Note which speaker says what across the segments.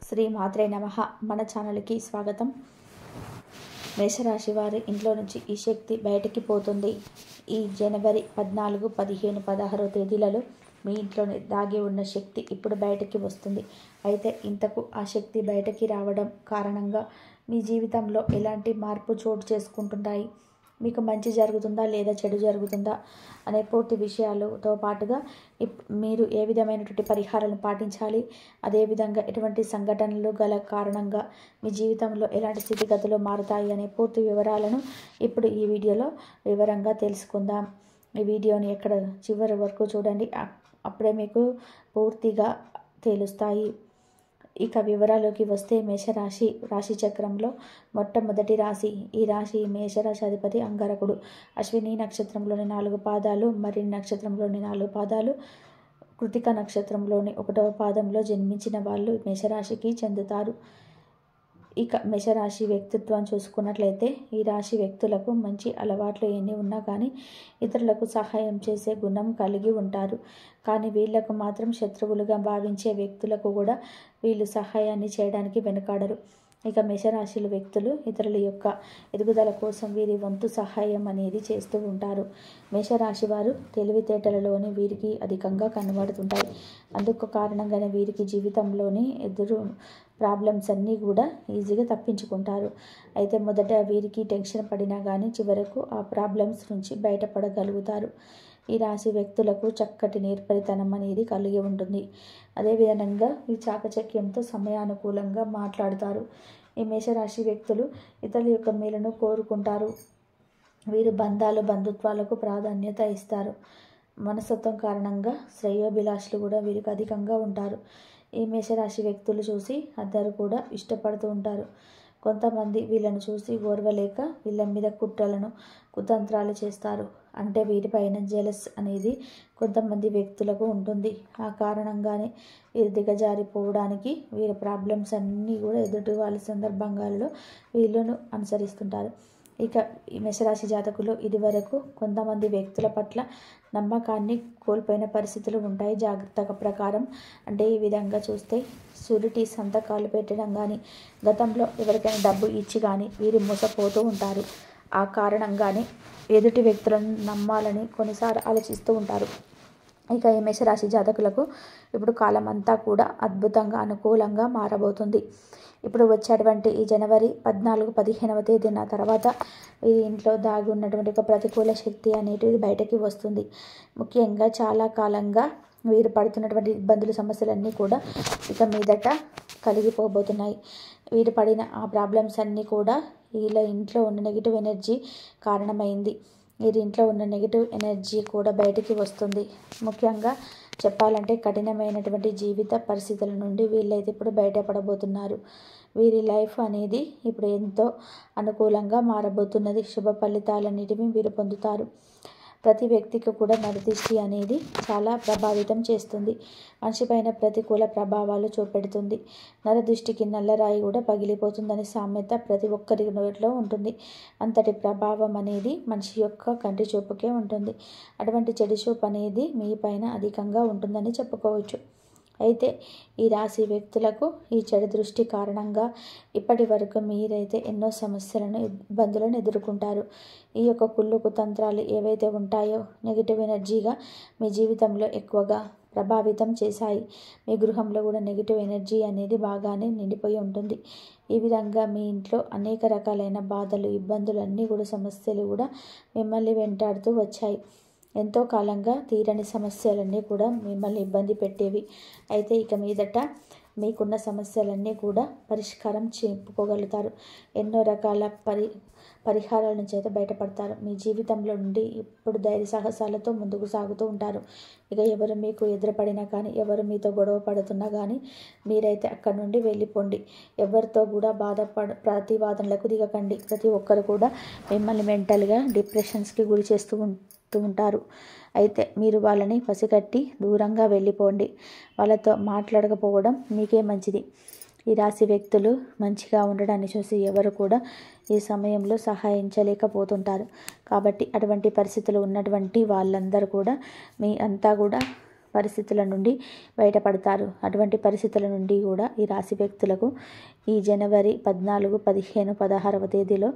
Speaker 1: శ్రీ మాత్రే నమః. మన ఛానల్కి స్వాగతం. మేషరాశి వారి ఇంట్లో నుంచి ఈ శక్తి బయటికి పోతుంది. ఈ జనవరి 14, 15, 16 తేదీలలో మీ ఇంట్లోనే దాగి ఉన్న శక్తి ఇప్పుడు బయటికి వస్తుంది. అయితే ఇంతకు ఆ శక్తి బయటికి రావడం కారణంగా మీ జీవితంలో ఎలాంటి మార్పు చోటు చేసుకుంటున్నాయి, మీకు మంచి జరుగుతుందా లేదా చెడు జరుగుతుందా అనే పూర్తి విషయాలతో పాటుగా మీరు ఏ విధమైనటువంటి పరిహారాలను పాటించాలి, అదేవిధంగా ఎటువంటి సంఘటనలు గల కారణంగా మీ జీవితంలో ఎలాంటి స్థితిగతులు మారుతాయి అనే పూర్తి వివరాలను ఇప్పుడు ఈ వీడియోలో వివరంగా తెలుసుకుందాం. ఈ వీడియోని ఎక్కడ చివరి వరకు చూడండి, అప్పుడే మీకు పూర్తిగా తెలుస్తాయి. ఇక వివరాల్లోకి వస్తే మేషరాశి రాశి చక్రంలో మొట్టమొదటి రాశి. ఈ రాశి మేషరాశి అధిపతి అంగారకుడు. అశ్విని నక్షత్రంలోని 4 పాదాలు, మరిన్ని నక్షత్రంలోని 4 పాదాలు, కృతిక నక్షత్రంలోని 1వ పాదంలో జన్మించిన వాళ్ళు మేషరాశికి చెందుతారు. ఇక మేషరాశి వ్యక్తిత్వం చూసుకున్నట్లయితే ఈ రాశి వ్యక్తులకు మంచి అలవాట్లు ఎన్ని ఉన్నా కానీ ఇతరులకు సహాయం చేసే గుణం కలిగి ఉంటారు. కానీ వీళ్లకు మాత్రం శత్రువులుగా భావించే వ్యక్తులకు కూడా వీళ్ళు సహాయాన్ని చేయడానికి వెనుకాడరు. ఇక మేషరాశిల వ్యక్తులు ఇతరుల యొక్క ఎదుగుదల కోసం వీరి వంతు సహాయం అనేది చేస్తూ ఉంటారు. మేషరాశి వారు తెలివితేటలలోని వీరికి అధికంగా కనబడుతుంటాయి. అందుకు కారణంగానే వీరికి జీవితంలోని ఎదురు ప్రాబ్లమ్స్ అన్నీ కూడా ఈజీగా తప్పించుకుంటారు. అయితే మొదట వీరికి టెన్షన్ పడినా కానీ చివరకు ఆ ప్రాబ్లమ్స్ నుంచి బయటపడగలుగుతారు. ఈ రాశి వ్యక్తులకు చక్కటి నేర్పరితనం అనేది కలిగి ఉంటుంది. అదేవిధంగా ఈ చాకచక్యంతో సమయానుకూలంగా మాట్లాడుతారు. ఈ మేషరాశి వ్యక్తులు ఇతరుల యొక్క మేలును కోరుకుంటారు. వీరు బంధుత్వాలకు ప్రాధాన్యత ఇస్తారు. మనస్తత్వం కారణంగా శ్రేయోభిలాషులు కూడా వీరికి అధికంగా ఉంటారు. ఈ మేషరాశి వ్యక్తులు చూసి అందరూ కూడా ఇష్టపడుతూ ఉంటారు. కొంతమంది వీళ్ళను చూసి ఓర్వలేక వీళ్ళ మీద కుతంత్రాలు చేస్తారు. అంటే వీరిపైన జెలస్ అనేది కొంతమంది వ్యక్తులకు ఉంటుంది. ఆ కారణంగానే వీరు దిగజారిపోవడానికి వీరి ప్రాబ్లమ్స్ అన్నీ కూడా ఎదుటి వాళ్ళ సందర్భంగాల్లో వీళ్ళను అనుసరిస్తుంటారు. ఇక ఈ మేషరాశి జాతకులు ఇదివరకు కొంతమంది వ్యక్తుల పట్ల నమ్మకాన్ని కోల్పోయిన పరిస్థితులు ఉంటాయి. జాగ్రత్త ప్రకారం అంటే ఈ విధంగా చూస్తే షూరిటీ సంతకాలు పెట్టడం కానీ, గతంలో ఎవరికైనా డబ్బు ఇచ్చి కానీ వీరు మోసపోతూ ఉంటారు. ఆ కారణంగానే ఎదుటి వ్యక్తులను నమ్మాలని కొన్నిసార్లు ఆలోచిస్తూ ఉంటారు. ఇక ఈ మేషరాశి జాతకులకు ఇప్పుడు కాలం అంతా కూడా అద్భుతంగా అనుకూలంగా మారబోతుంది. ఇప్పుడు వచ్చేటువంటి ఈ జనవరి 14, 15వ తేదీన తర్వాత ఈ ఇంట్లో దాగి ఉన్నటువంటి ఒక ప్రతికూల శక్తి అనేటిది బయటకి వస్తుంది. ముఖ్యంగా చాలా కాలంగా వీరు పడుతున్నటువంటి ఇబ్బందులు, సమస్యలన్నీ కూడా ఇక మీదట కలిగిపోబోతున్నాయి. వీరు పడిన ఆ ప్రాబ్లమ్స్ అన్నీ కూడా వీళ్ళ ఇంట్లో ఉన్న నెగిటివ్ ఎనర్జీ కారణమైంది. వీరి ఇంట్లో ఉన్న నెగిటివ్ ఎనర్జీ కూడా బయటికి వస్తుంది. ముఖ్యంగా చెప్పాలంటే కఠినమైనటువంటి జీవిత పరిస్థితుల నుండి వీళ్ళైతే ఇప్పుడు బయటపడబోతున్నారు. వీరి లైఫ్ అనేది ఇప్పుడు ఎంతో అనుకూలంగా మారబోతున్నది. శుభ ఫలితాలన్నిటిని వీరు పొందుతారు. ప్రతి వ్యక్తికి కూడా నరదృష్టి అనేది చాలా ప్రభావితం చేస్తుంది. మనిషిపైన ప్రతికూల ప్రభావాలు చూపెడుతుంది. నరదృష్టికి నల్లరాయి కూడా పగిలిపోతుందని సామెత ప్రతి ఒక్కరి నోట్లో ఉంటుంది. అంతటి ప్రభావం అనేది మనిషి యొక్క కంటి చూపుకే ఉంటుంది. అటువంటి చెడు చూపు అనేది మీ పైన అధికంగా ఉంటుందని చెప్పుకోవచ్చు. అయితే ఈ రాశి వ్యక్తులకు ఈ చెడు దృష్టి కారణంగా ఇప్పటి వరకు మీరైతే ఎన్నో సమస్యలను, ఇబ్బందులను ఎదుర్కొంటారు. ఈ యొక్క కుతంత్రాలు ఏవైతే ఉంటాయో నెగిటివ్ ఎనర్జీగా మీ జీవితంలో ఎక్కువగా ప్రభావితం చేశాయి. మీ గృహంలో కూడా నెగిటివ్ ఎనర్జీ అనేది బాగానే నిండిపోయి ఉంటుంది. ఈ విధంగా మీ ఇంట్లో అనేక రకాలైన బాధలు, ఇబ్బందులు అన్నీ కూడా సమస్యలు కూడా మిమ్మల్ని వెంటాడుతూ వచ్చాయి. ఎంతో కాలంగా తీరని సమస్యలన్నీ కూడా మిమ్మల్ని ఇబ్బంది పెట్టేవి. అయితే ఇక మీదట మీకున్న సమస్యలన్నీ కూడా పరిష్కారం చెప్పుకోగలుగుతారు. ఎన్నో రకాల పరిహారాల నుంచి అయితే బయటపడతారు. మీ జీవితంలో నుండి ఇప్పుడు ధైర్య సాహసాలతో ముందుకు సాగుతూ ఉంటారు. ఇక ఎవరు మీకు ఎదురుపడినా కానీ, ఎవరు మీతో గొడవ పడుతున్నా కానీ మీరైతే అక్కడి నుండి వెళ్ళిపోండి. ఎవరితో కూడా ప్రతివాదనలకు దిగకండి. ప్రతి ఒక్కరు కూడా మిమ్మల్ని మెంటల్గా డిప్రెషన్స్కి గురి చేస్తూ ఉంటారు. అయితే మీరు వాళ్ళని పసిగట్టి దూరంగా వెళ్ళిపోండి. వాళ్ళతో మాట్లాడకపోవడం మీకే మంచిది. ఈ రాశి వ్యక్తులు మంచిగా ఉండడాన్ని చూసి ఎవరు కూడా ఈ సమయంలో సహాయించలేకపోతుంటారు. కాబట్టి అటువంటి పరిస్థితులు ఉన్నటువంటి వాళ్ళందరూ కూడా మీ అంతా కూడా పరిస్థితుల నుండి బయటపడతారు. అటువంటి పరిస్థితుల నుండి కూడా ఈ రాశి వ్యక్తులకు ఈ జనవరి 14, 15, 16వ తేదీలో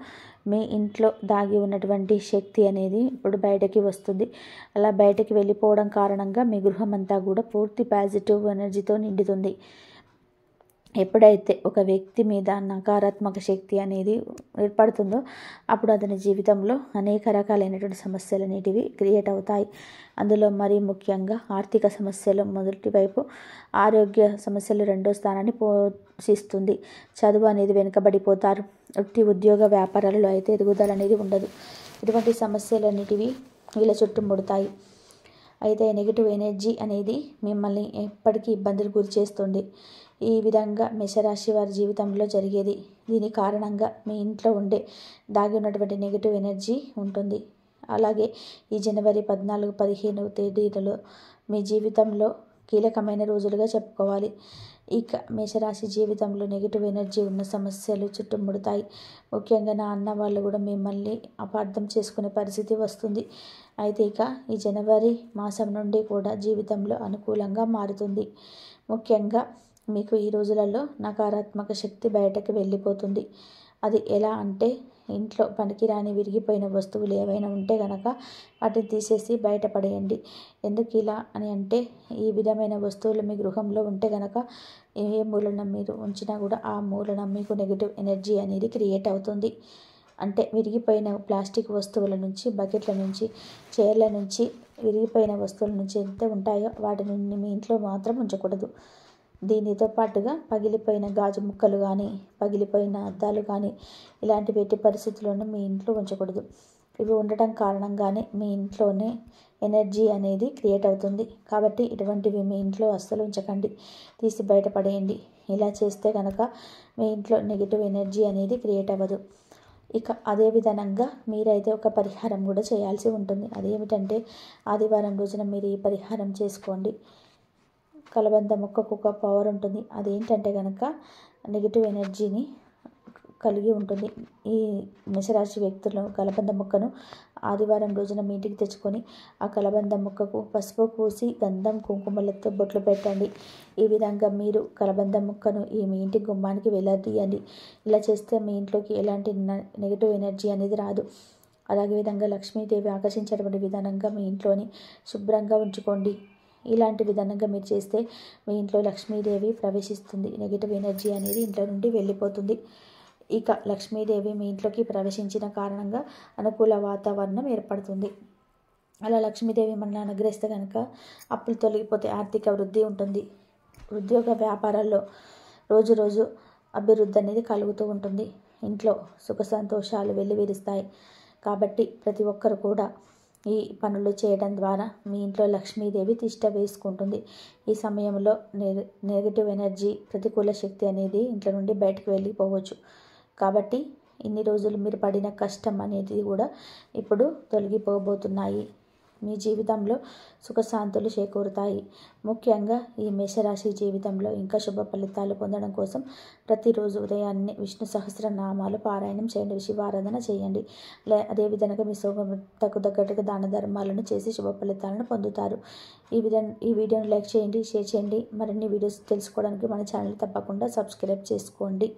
Speaker 1: మీ ఇంట్లో దాగి ఉన్నటువంటి శక్తి అనేది ఇప్పుడు బయటకి వస్తుంది. అలా బయటకి వెళ్ళిపోవడం కారణంగా మీ గృహం అంతా కూడా పూర్తి పాజిటివ్ ఎనర్జీతో నిండుతుంది. ఎప్పుడైతే ఒక వ్యక్తి మీద నకారాత్మక శక్తి అనేది ఏర్పడుతుందో అప్పుడు అతని జీవితంలో అనేక రకాలైనటువంటి సమస్యలు అనేటివి క్రియేట్ అవుతాయి. అందులో మరీ ముఖ్యంగా ఆర్థిక సమస్యలు మొదటి వైపు, ఆరోగ్య సమస్యలు రెండో స్థానాన్ని పోషిస్తుంది. చదువు అనేది వెనుకబడిపోతారు. ఉద్యోగ వ్యాపారాలలో అయితే ఎదుగుదల అనేది ఉండదు. ఇటువంటి సమస్యలన్నిటివి వీళ్ళ చుట్టుముడతాయి. అయితే నెగిటివ్ ఎనర్జీ అనేది మిమ్మల్ని ఎప్పటికీ ఇబ్బందులు గురి చేస్తుంది. ఈ విధంగా మేషరాశి వారి జీవితంలో జరిగేది. దీని కారణంగా మీ ఇంట్లో దాగి ఉన్నటువంటి నెగిటివ్ ఎనర్జీ ఉంటుంది. అలాగే ఈ జనవరి 14, 15 తేదీలలో మీ జీవితంలో కీలకమైన రోజులుగా చెప్పుకోవాలి. ఇక మేషరాశి జీవితంలో నెగిటివ్ ఎనర్జీ ఉన్న సమస్యలు చుట్టుముడతాయి. ముఖ్యంగా నా అన్న వాళ్ళు కూడా మిమ్మల్ని అపార్థం చేసుకునే పరిస్థితి వస్తుంది. అయితే ఇక ఈ జనవరి మాసం నుండి కూడా జీవితంలో అనుకూలంగా మారుతుంది. ముఖ్యంగా మీకు ఈ రోజులలో నకారాత్మక శక్తి బయటకు వెళ్ళిపోతుంది. అది ఎలా అంటే ఇంట్లో పనికిరాని విరిగిపోయిన వస్తువులు ఏవైనా ఉంటే కనుక వాటిని తీసేసి బయటపడేయండి. ఎందుకు ఇలా అని అంటే ఈ విధమైన వస్తువులు మీ గృహంలో ఉంటే కనుక ఏ మూలన మీరు ఉంచినా కూడా ఆ మూలన మీకు నెగిటివ్ ఎనర్జీ అనేది క్రియేట్ అవుతుంది. అంటే విరిగిపోయిన ప్లాస్టిక్ వస్తువుల నుంచి, బకెట్ల నుంచి, చైర్ల నుంచి, విరిగిపోయిన వస్తువుల నుంచి ఎంత ఉంటాయో వాటిని మీ ఇంట్లో మాత్రం ఉంచకూడదు. దీనితో పాటుగా పగిలిపోయిన గాజు ముక్కలు కానీ, పగిలిపోయిన అద్దాలు కానీ ఇలాంటి ఎట్టి పరిస్థితుల్లోనూ మీ ఇంట్లో ఉంచకూడదు. ఇవి ఉండటం కారణంగానే మీ ఇంట్లోనే ఎనర్జీ అనేది క్రియేట్ అవుతుంది. కాబట్టి ఇటువంటివి మీ ఇంట్లో అస్సలు ఉంచకండి, తీసి బయటపడేయండి. ఇలా చేస్తే కనుక మీ ఇంట్లో నెగిటివ్ ఎనర్జీ అనేది క్రియేట్ అవ్వదు. ఇక అదే విధంగా మీరైతే ఒక పరిహారం కూడా చేయాల్సి ఉంటుంది. అదేమిటంటే ఆదివారం రోజున మీరు ఈ పరిహారం చేసుకోండి. కలబంద మొక్కకు ఒక పవర్ ఉంటుంది. అదేంటంటే కనుక నెగిటివ్ ఎనర్జీని కలిగి ఉంటుంది. ఈ మేషరాశి వ్యక్తులు కలబంద మొక్కను ఆదివారం రోజున మీ ఇంటికి తెచ్చుకొని ఆ కలబంద మొక్కకు పసుపు పూసి గంధం కుంకుమలతో బొట్లు పెట్టండి. ఈ విధంగా మీరు కలబంద మొక్కను మీ ఇంటి గుమ్మానికి వేలాడదీయండి. ఇలా చేస్తే మీ ఇంట్లోకి ఎలాంటి నెగిటివ్ ఎనర్జీ అనేది రాదు. అలాగే విధంగా లక్ష్మీదేవి ఆకర్షించేటువంటి విధానంగా మీ ఇంట్లోని శుభ్రంగా ఉంచుకోండి. ఇలాంటి విధానంగా మీరు చేస్తే మీ ఇంట్లో లక్ష్మీదేవి ప్రవేశిస్తుంది. నెగిటివ్ ఎనర్జీ అనేది ఇంట్లో నుండి వెళ్ళిపోతుంది. ఇక లక్ష్మీదేవి మీ ఇంట్లోకి ప్రవేశించిన కారణంగా అనుకూల వాతావరణం ఏర్పడుతుంది. అలా లక్ష్మీదేవి మనల్ని అనుగ్రహిస్తే కనుక అప్పులు తొలగిపోతే ఆర్థిక వృద్ధి ఉంటుంది. ఉద్యోగ వ్యాపారాల్లో రోజు రోజు అభివృద్ధి అనేది కలుగుతూ ఉంటుంది. ఇంట్లో సుఖ సంతోషాలు వెల్లివిరుస్తాయి. కాబట్టి ప్రతి ఒక్కరు కూడా ఈ పనులు చేయడం ద్వారా మీ ఇంట్లో లక్ష్మీదేవి తిష్ట వేసుకుంటుంది. ఈ సమయంలో నెగిటివ్ ఎనర్జీ, ప్రతికూల శక్తి అనేది ఇంట్లో నుండి బయటకు వెళ్ళిపోవచ్చు. కాబట్టి ఇన్ని రోజులు మీరు పడిన కష్టం అనేది కూడా ఇప్పుడు తొలగిపోబోతున్నాయి. మీ జీవితంలో సుఖశాంతులు చేకూరుతాయి. ముఖ్యంగా ఈ మేషరాశి జీవితంలో ఇంకా శుభ ఫలితాలు పొందడం కోసం ప్రతిరోజు ఉదయాన్నే విష్ణు సహస్రనామాలు పారాయణం చేయండి, శివారాధన చేయండి. అదేవిధంగా మీ సోమతకు తగ్గట్టుగా దాన ధర్మాలను చేసి శుభ ఫలితాలను పొందుతారు. ఈ వీడియోను లైక్ చేయండి, షేర్ చేయండి. మరిన్ని వీడియోస్ తెలుసుకోవడానికి మన ఛానల్ తప్పకుండా సబ్స్క్రైబ్ చేసుకోండి.